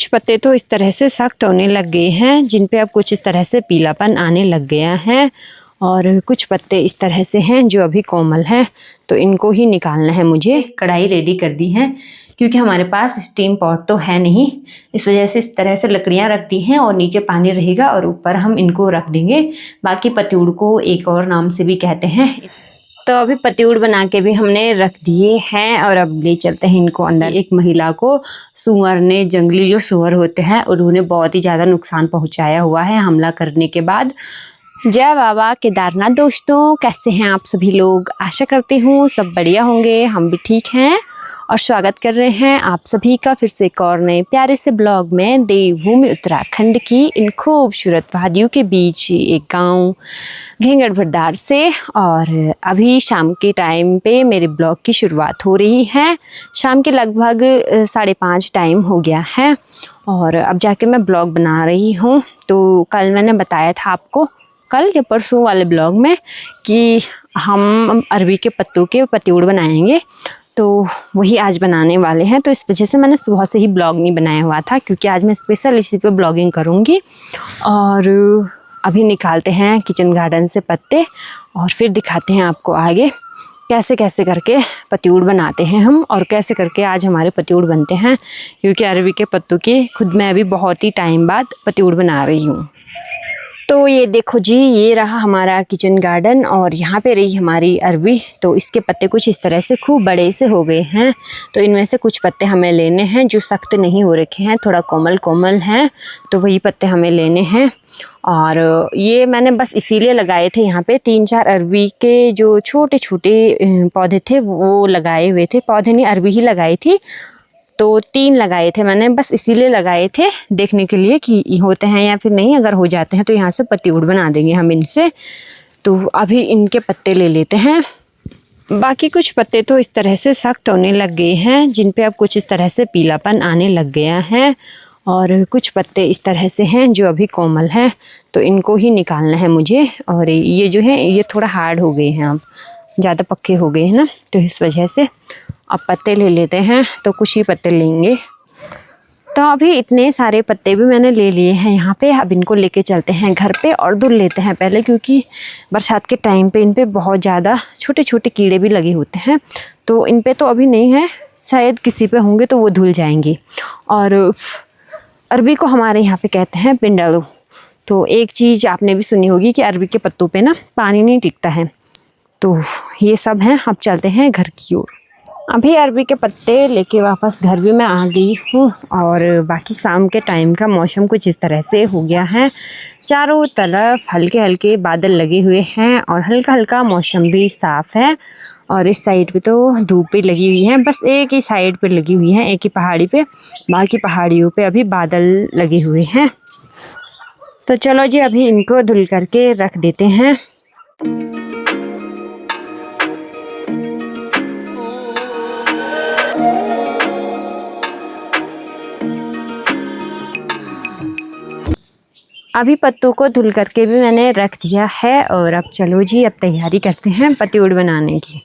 कुछ पत्ते तो इस तरह से सख्त होने लग गए हैं, जिन पे अब कुछ इस तरह से पीलापन आने लग गया है। और कुछ पत्ते इस तरह से हैं जो अभी कोमल हैं, तो इनको ही निकालना है मुझे। कढ़ाई रेडी कर दी है क्योंकि हमारे पास स्टीम पॉट तो है नहीं, इस वजह से इस तरह से लकड़ियाँ रख दी हैं और नीचे पानी रहेगा और ऊपर हम इनको रख देंगे। बाकी पतिउड़ को एक और नाम से भी कहते हैं। तो अभी पतिउड़ बना के भी हमने रख दिए हैं और अब ले चलते हैं इनको अंदर। एक महिला को सूअर ने, जंगली जो सूअर होते हैं, उन्होंने बहुत ही ज़्यादा नुकसान पहुंचाया हुआ है हमला करने के बाद। जय बाबा केदारनाथ। दोस्तों, कैसे हैं आप सभी लोग? आशा करती हूँ सब बढ़िया होंगे, हम भी ठीक हैं और स्वागत कर रहे हैं आप सभी का फिर से एक और नए प्यारे से ब्लॉग में। देवभूमि उत्तराखंड की इन खूबसूरत पहाड़ियों के बीच एक गांव घेंगड़ से। और अभी शाम के टाइम पे मेरे ब्लॉग की शुरुआत हो रही है। शाम के लगभग 5:30 टाइम हो गया है और अब जाके मैं ब्लॉग बना रही हूँ। तो कल मैंने बताया था आपको, कल या परसों वाले ब्लॉग में, कि हम अरबी के पत्तों के पतिउड़ बनाएंगे, तो वही आज बनाने वाले हैं। तो इस वजह से मैंने सुबह से ही ब्लॉग नहीं बनाया हुआ था, क्योंकि आज मैं स्पेशल इसी पे ब्लॉगिंग करूँगी। और अभी निकालते हैं किचन गार्डन से पत्ते और फिर दिखाते हैं आपको आगे कैसे कैसे करके पतिउड़ बनाते हैं हम, और कैसे करके आज हमारे पतिउड़ बनते हैं। क्योंकि अरबी के पत्तों की खुद मैं अभी बहुत ही टाइम बाद पतिउड़ बना रही हूँ। तो ये देखो जी, ये रहा हमारा किचन गार्डन और यहाँ पे रही हमारी अरबी। तो इसके पत्ते कुछ इस तरह से खूब बड़े से हो गए हैं। तो इनमें से कुछ पत्ते हमें लेने हैं जो सख्त नहीं हो रखे हैं, थोड़ा कोमल कोमल हैं, तो वही पत्ते हमें लेने हैं। और ये मैंने बस इसीलिए लगाए थे, यहाँ पे 3-4 अरबी के जो छोटे छोटे पौधे थे वो लगाए हुए थे। पौधे नहीं, अरबी ही लगाई थी। तो 3 लगाए थे मैंने, बस इसीलिए लगाए थे, देखने के लिए कि होते हैं या फिर नहीं। अगर हो जाते हैं तो यहाँ से पतिउड़ बना देंगे हम इनसे। तो अभी इनके पत्ते ले लेते हैं। बाकी कुछ पत्ते तो इस तरह से सख्त होने लग गए हैं, जिन पे अब कुछ इस तरह से पीलापन आने लग गया है। और कुछ पत्ते इस तरह से हैं जो अभी कोमल हैं, तो इनको ही निकालना है मुझे। और ये जो है ये थोड़ा हार्ड हो गए हैं, अब ज़्यादा पक्के हो गए हैं ना, तो इस वजह से अब पत्ते ले लेते हैं। तो कुछ ही पत्ते लेंगे। तो अभी इतने सारे पत्ते भी मैंने ले लिए हैं यहाँ पे। अब इनको लेके चलते हैं घर पे और धुल लेते हैं पहले, क्योंकि बरसात के टाइम पे इन पे बहुत ज़्यादा छोटे छोटे कीड़े भी लगे होते हैं। तो इन पे तो अभी नहीं है, शायद किसी पे होंगे तो वो धुल जाएंगी। और अरबी को हमारे यहाँ पे कहते हैं पिंडालू। तो एक चीज़ आपने भी सुनी होगी कि अरबी के पत्तों पे ना पानी नहीं टिकता है। तो ये सब हैं। अब चलते हैं घर की ओर। अभी अरबी के पत्ते लेके वापस घर भी मैं आ गई हूँ। और बाकी शाम के टाइम का मौसम कुछ इस तरह से हो गया है। चारों तरफ हल्के हल्के बादल लगे हुए हैं और हल्का हल्का मौसम भी साफ़ है। और इस साइड पे तो धूप भी लगी हुई है, बस एक ही साइड पे लगी हुई है, एक ही पहाड़ी पे। बाकी पहाड़ियों पे अभी बादल लगे हुए हैं। तो चलो जी, अभी इनको धुल करके रख देते हैं। अभी पत्तों को धुल करके भी मैंने रख दिया है। और अब चलो जी, अब तैयारी करते हैं पतिउड़ बनाने की।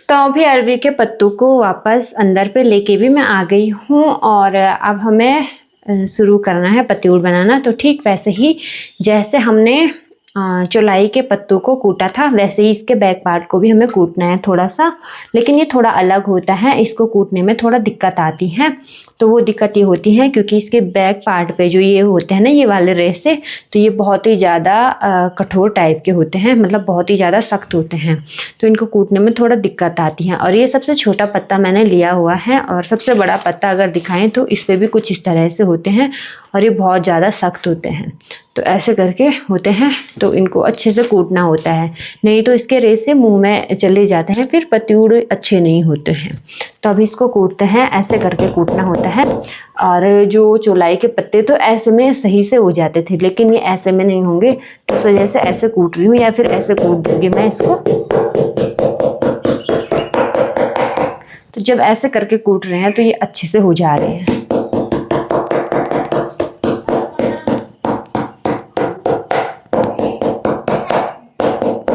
तो अभी अरबी के पत्तों को वापस अंदर पे लेके भी मैं आ गई हूँ। और अब हमें शुरू करना है पतिउड़ बनाना। तो ठीक वैसे ही जैसे हमने चौलाई के पत्तों को कूटा था, वैसे ही इसके बैक पार्ट को भी हमें कूटना है थोड़ा सा। लेकिन ये थोड़ा अलग होता है, इसको कूटने में थोड़ा दिक्कत आती है। तो वो दिक्कत ये होती है क्योंकि इसके बैक पार्ट पे जो ये होते हैं ना, ये वाले रेशे, तो ये बहुत ही ज़्यादा कठोर टाइप के होते हैं, मतलब बहुत ही ज़्यादा सख्त होते हैं। तो इनको कूटने में थोड़ा दिक्कत आती है। और ये सबसे छोटा पत्ता मैंने लिया हुआ है, और सबसे बड़ा पत्ता अगर दिखाएं तो इस पर भी कुछ इस तरह से होते हैं और ये बहुत ज़्यादा सख्त होते हैं। तो ऐसे करके होते हैं, तो इनको अच्छे से कूटना होता है, नहीं तो इसके रेशे मुंह में चले जाते हैं, फिर पतिउड़ अच्छे नहीं होते हैं। तो अभी इसको कूटते हैं, ऐसे करके कूटना होता है। और जो चौलाई के पत्ते तो ऐसे में सही से हो जाते थे, लेकिन ये ऐसे में नहीं होंगे, तो इस वजह से ऐसे कूट रही हूँ, या फिर ऐसे कूट दूँगी मैं इसको। तो जब ऐसे करके कूट रहे हैं तो ये अच्छे से हो जा रहे हैं।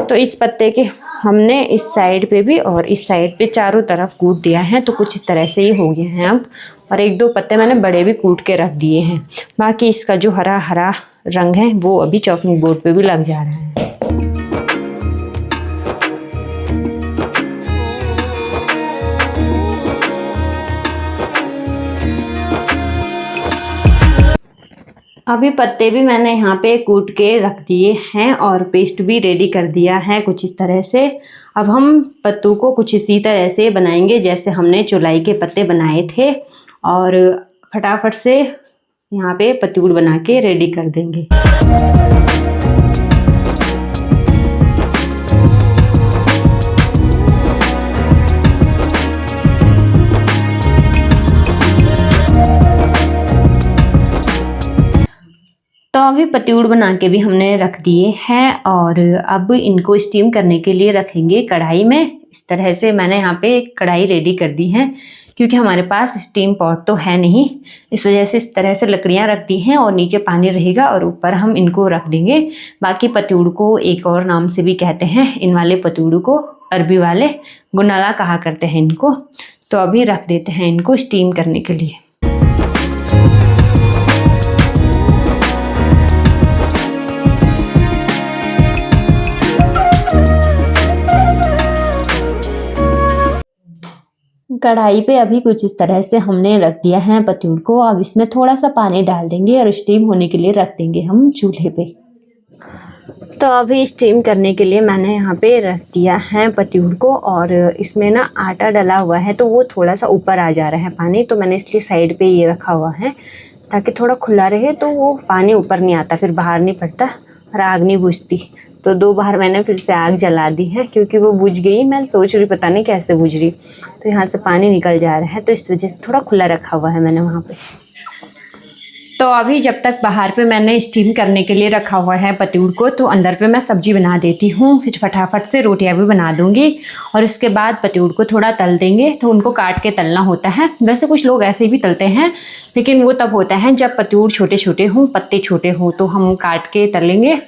तो इस पत्ते के हमने इस साइड पे भी और इस साइड पे चारों तरफ कूट दिया है, तो कुछ इस तरह से ये हो गए हैं अब। और एक दो पत्ते मैंने बड़े भी कूट के रख दिए हैं। बाकी इसका जो हरा हरा रंग है वो अभी चॉपिंग बोर्ड पे भी लग जा रहा है। अभी पत्ते भी मैंने यहाँ पे कूट के रख दिए हैं और पेस्ट भी रेडी कर दिया है कुछ इस तरह से। अब हम पत्तों को कुछ इसी तरह से बनाएंगे जैसे हमने चौलाई के पत्ते बनाए थे, और फटाफट से यहाँ पे पतूड़ बना के रेडी कर देंगे। तो अभी पतूड़ बना के भी हमने रख दिए हैं और अब इनको स्टीम करने के लिए रखेंगे कढ़ाई में। इस तरह से मैंने यहाँ पे कढ़ाई रेडी कर दी है, क्योंकि हमारे पास स्टीम पॉट तो है नहीं, इस वजह से इस तरह से लकड़ियाँ रख दी हैं और नीचे पानी रहेगा और ऊपर हम इनको रख देंगे। बाकी पतूड़ को एक और नाम से भी कहते हैं, इन वाले पतूड़ को अरबी वाले गुनाला कहा करते हैं इनको। तो अभी रख देते हैं इनको स्टीम करने के लिए। कढ़ाई पे अभी कुछ इस तरह से हमने रख दिया है पतूड़ को। अब इसमें थोड़ा सा पानी डाल देंगे और स्टीम होने के लिए रख देंगे हम चूल्हे पे। तो अभी स्टीम करने के लिए मैंने यहाँ पे रख दिया है पतूड़ को, और इसमें ना आटा डला हुआ है तो वो थोड़ा सा ऊपर आ जा रहा है पानी, तो मैंने इसलिए साइड पे ये रखा हुआ है ताकि थोड़ा खुला रहे, तो वो पानी ऊपर नहीं आता, फिर बाहर नहीं पड़ता और आग नहीं बुझती। तो 2 बार मैंने फिर से आग जला दी है क्योंकि वो बुझ गई। मैं सोच रही पता नहीं कैसे बुझ रही, तो यहाँ से पानी निकल जा रहा है, तो इस वजह से थोड़ा खुला रखा हुआ है मैंने वहाँ पे। तो अभी जब तक बाहर पे मैंने स्टीम करने के लिए रखा हुआ है पतूड़ को, तो अंदर पे मैं सब्जी बना देती हूँ, फिर फटाफट से रोटियाँ भी बना दूँगी। और उसके बाद पतूड़ को थोड़ा तल देंगे, तो उनको काट के तलना होता है। वैसे कुछ लोग ऐसे भी तलते हैं, लेकिन वो तब होता है जब पतूड़ छोटे छोटे हों, पत्ते छोटे हों, तो हम काट के तलेंगे।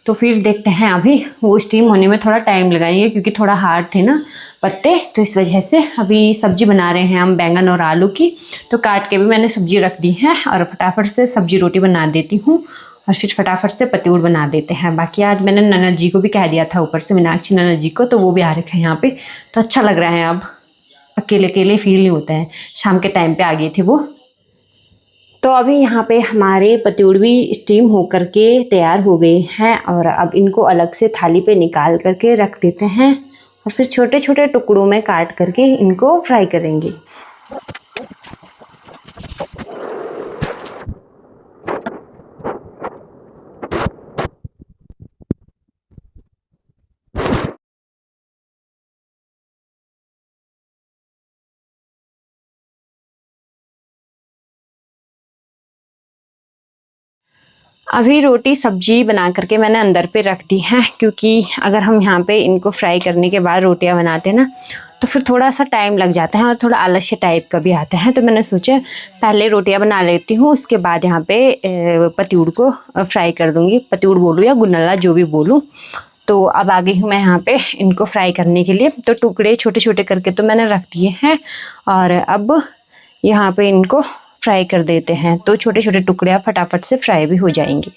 तो फिर देखते हैं, अभी वो स्टीम होने में थोड़ा टाइम लगाएंगे क्योंकि थोड़ा हार्ड थे ना पत्ते, तो इस वजह से। अभी सब्जी बना रहे हैं हम बैंगन और आलू की, तो काट के भी मैंने सब्जी रख दी है और फटाफट से सब्जी रोटी बना देती हूँ और फिर फटाफट से पतूड़ बना देते हैं। बाकी आज मैंने ननद जी को भी कह दिया था ऊपर से, मीनाक्षी ननद जी को, तो वो भी आ रखे हैं यहाँ पे, तो अच्छा लग रहा है। अब अकेले अकेले फील नहीं होता है। शाम के टाइम पे आ गए थे वो। तो अभी यहाँ पे हमारे पतूड़ भी स्टीम हो करके तैयार हो गए हैं और अब इनको अलग से थाली पे निकाल करके रख देते हैं और फिर छोटे छोटे टुकड़ों में काट करके इनको फ्राई करेंगे। अभी रोटी सब्जी बना करके मैंने अंदर पे रख दी है, क्योंकि अगर हम यहाँ पे इनको फ्राई करने के बाद रोटियां बनाते हैं ना, तो फिर थोड़ा सा टाइम लग जाता है और थोड़ा आलस्य टाइप का भी आता है। तो मैंने सोचा पहले रोटियां बना लेती हूँ, उसके बाद यहाँ पे पतूड़ को फ्राई कर दूँगी। पतूड़ बोलूँ या गुनला, जो भी बोलूँ। तो अब आ गई हूँ मैं यहाँ पे इनको फ्राई करने के लिए। तो टुकड़े छोटे छोटे करके तो मैंने रख दिए हैं और अब यहाँ पे इनको फ्राई कर देते हैं, तो छोटे छोटे टुकड़े फटाफट से फ्राई भी हो जाएंगे।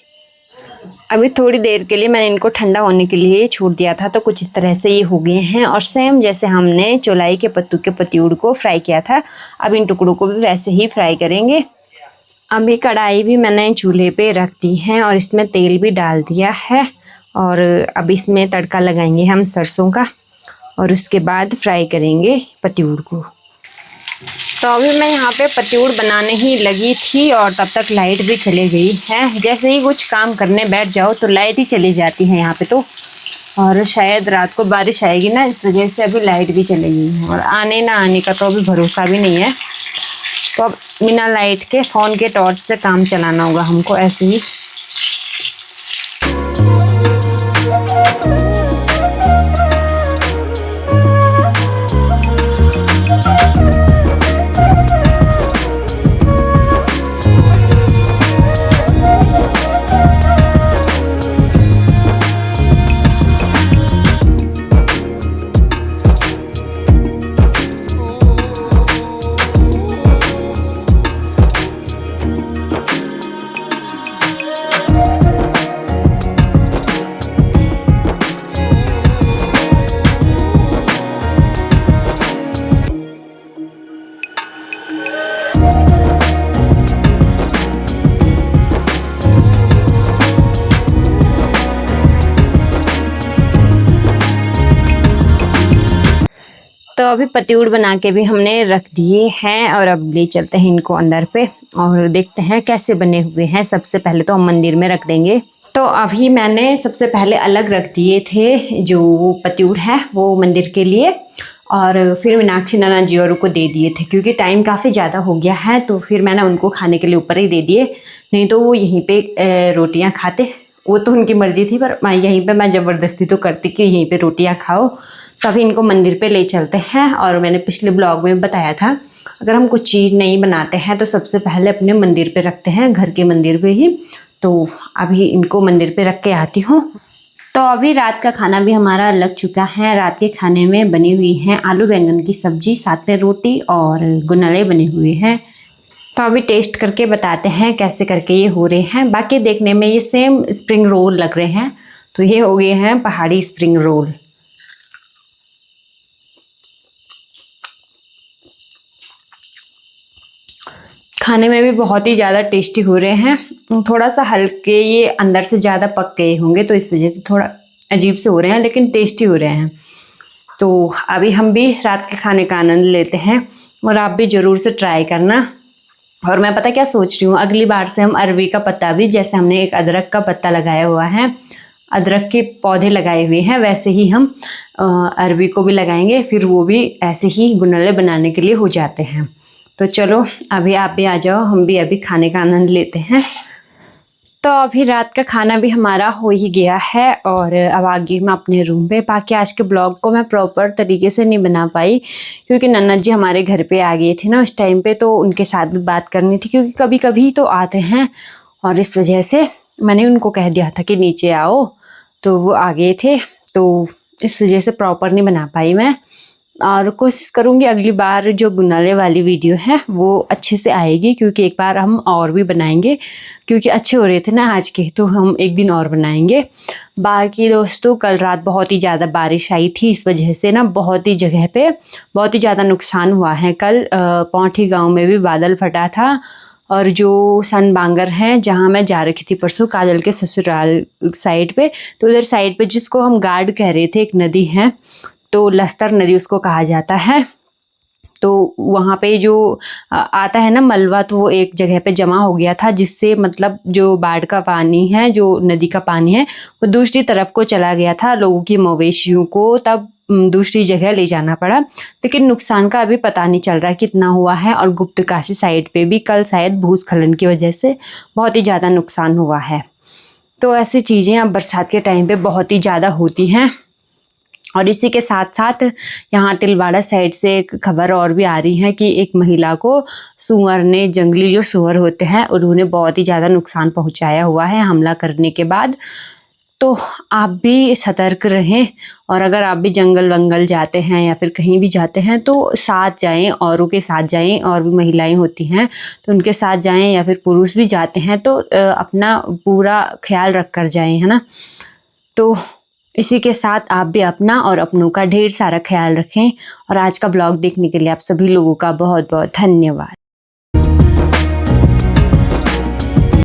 अभी थोड़ी देर के लिए मैंने इनको ठंडा होने के लिए छोड़ दिया था, तो कुछ इस तरह से ये हो गए हैं और सेम जैसे हमने चौलाई के पत्तू के पतूड़ को फ्राई किया था, अब इन टुकड़ों को भी वैसे ही फ्राई करेंगे। अभी कढ़ाई भी मैंने चूल्हे पे रख दी है और इसमें तेल भी डाल दिया है और अब इसमें तड़का लगाएंगे हम सरसों का और उसके बाद फ्राई करेंगे पतूड़ को। तो अभी मैं यहाँ पे पतूड़ बनाने ही लगी थी और तब तक लाइट भी चली गई है। जैसे ही कुछ काम करने बैठ जाओ तो लाइट ही चली जाती है यहाँ पे तो, और शायद रात को बारिश आएगी ना, इस वजह से अभी लाइट भी चली गई है और आने ना आने का तो अभी भरोसा भी नहीं है। तो अब बिना लाइट के फ़ोन के टॉर्च से काम चलाना होगा हमको ऐसे ही। अभी पतिउड़ बना के भी हमने रख दिए हैं और अब ले चलते हैं इनको अंदर पे और देखते हैं कैसे बने हुए हैं। सबसे पहले तो हम मंदिर में रख देंगे। तो अभी मैंने सबसे पहले अलग रख दिए थे जो पतिउड़ है वो मंदिर के लिए, और फिर मीनाक्षी नाना जी और को दे दिए थे क्योंकि टाइम काफ़ी ज़्यादा हो गया है। तो फिर मैंने उनको खाने के लिए ऊपर ही दे दिए, नहीं तो वो यहीं पे रोटियां खाते। वो तो उनकी मर्ज़ी थी, पर यहीं पे मैं ज़बरदस्ती तो करती कि यहीं पे रोटियां खाओ। तो अभी इनको मंदिर पे ले चलते हैं। और मैंने पिछले ब्लॉग में बताया था, अगर हम कुछ चीज़ नहीं बनाते हैं तो सबसे पहले अपने मंदिर पे रखते हैं, घर के मंदिर पे ही। तो अभी इनको मंदिर पे रख के आती हूँ। तो अभी रात का खाना भी हमारा लग चुका है। रात के खाने में बनी हुई है आलू बैंगन की सब्जी, साथ में रोटी और गुनले बने हुए हैं। तो अभी टेस्ट करके बताते हैं कैसे करके ये हो रहे हैं। बाकी देखने में ये सेम स्प्रिंग रोल लग रहे हैं, तो ये हो गए हैं पहाड़ी स्प्रिंग रोल। खाने में भी बहुत ही ज़्यादा टेस्टी हो रहे हैं। थोड़ा सा हल्के ये अंदर से ज़्यादा पक गए होंगे तो इस वजह से थोड़ा अजीब से हो रहे हैं, लेकिन टेस्टी हो रहे हैं। तो अभी हम भी रात के खाने का आनंद लेते हैं और आप भी ज़रूर से ट्राई करना। और मैं पता क्या सोच रही हूँ, अगली बार से हम अरवी का पत्ता भी, जैसे हमने एक अदरक का पत्ता लगाया हुआ है, अदरक के पौधे लगाए हुए हैं, वैसे ही हम अरवी को भी लगाएंगे। फिर वो भी ऐसे ही गुनले बनाने के लिए हो जाते हैं। तो चलो अभी आप भी आ जाओ, हम भी अभी खाने का आनंद लेते हैं। तो अभी रात का खाना भी हमारा हो ही गया है और अब आ गई मैं अपने रूम पे। बाकी आज के ब्लॉग को मैं प्रॉपर तरीके से नहीं बना पाई क्योंकि नन्नत जी हमारे घर पे आ गए थे ना उस टाइम पे, तो उनके साथ भी बात करनी थी क्योंकि कभी कभी तो आते हैं और इस वजह से मैंने उनको कह दिया था कि नीचे आओ, तो वो आ गए थे। तो इस वजह से प्रॉपर नहीं बना पाई मैं, और कोशिश करूँगी अगली बार जो गुनाले वाली वीडियो है वो अच्छे से आएगी, क्योंकि एक बार हम और भी बनाएंगे क्योंकि अच्छे हो रहे थे ना आज के, तो हम एक दिन और बनाएंगे। बाकी दोस्तों कल रात बहुत ही ज़्यादा बारिश आई थी, इस वजह से ना बहुत ही जगह पे बहुत ही ज़्यादा नुकसान हुआ है। कल पौठी गाँव में भी बादल फटा था, और जो सन बांगर है जहाँ मैं जा रखी थी परसों काजल के ससुराल साइड पे, तो उधर साइड पे जिसको हम गार्ड कह रहे थे, एक नदी है तो लस्तर नदी उसको कहा जाता है। तो वहाँ पे जो आता है ना मलबा, तो वो एक जगह पे जमा हो गया था, जिससे मतलब जो बाढ़ का पानी है, जो नदी का पानी है, वो दूसरी तरफ को चला गया था। लोगों की मवेशियों को तब दूसरी जगह ले जाना पड़ा, लेकिन नुकसान का अभी पता नहीं चल रहा कितना हुआ है। और गुप्तकाशी साइड पे भी कल शायद भूस्खलन की वजह से बहुत ही ज़्यादा नुकसान हुआ है। तो ऐसी चीज़ें अब बरसात के टाइम पे बहुत ही ज़्यादा होती हैं। और इसी के साथ साथ यहाँ तिलवाड़ा साइड से एक खबर और भी आ रही है कि एक महिला को सूअर ने, जंगली जो सूअर होते हैं, उन्होंने बहुत ही ज़्यादा नुकसान पहुँचाया हुआ है हमला करने के बाद। तो आप भी सतर्क रहें, और अगर आप भी जंगल वंगल जाते हैं या फिर कहीं भी जाते हैं तो साथ जाएं, औरों के साथ जाएं। और भी महिलाएं होती हैं तो उनके साथ जाएं, या फिर पुरुष भी जाते हैं तो अपना पूरा ख्याल रख कर जाएं, है ना। तो इसी के साथ आप भी अपना और अपनों का ढेर सारा ख्याल रखें। और आज का ब्लॉग देखने के लिए आप सभी लोगों का बहुत बहुत धन्यवाद।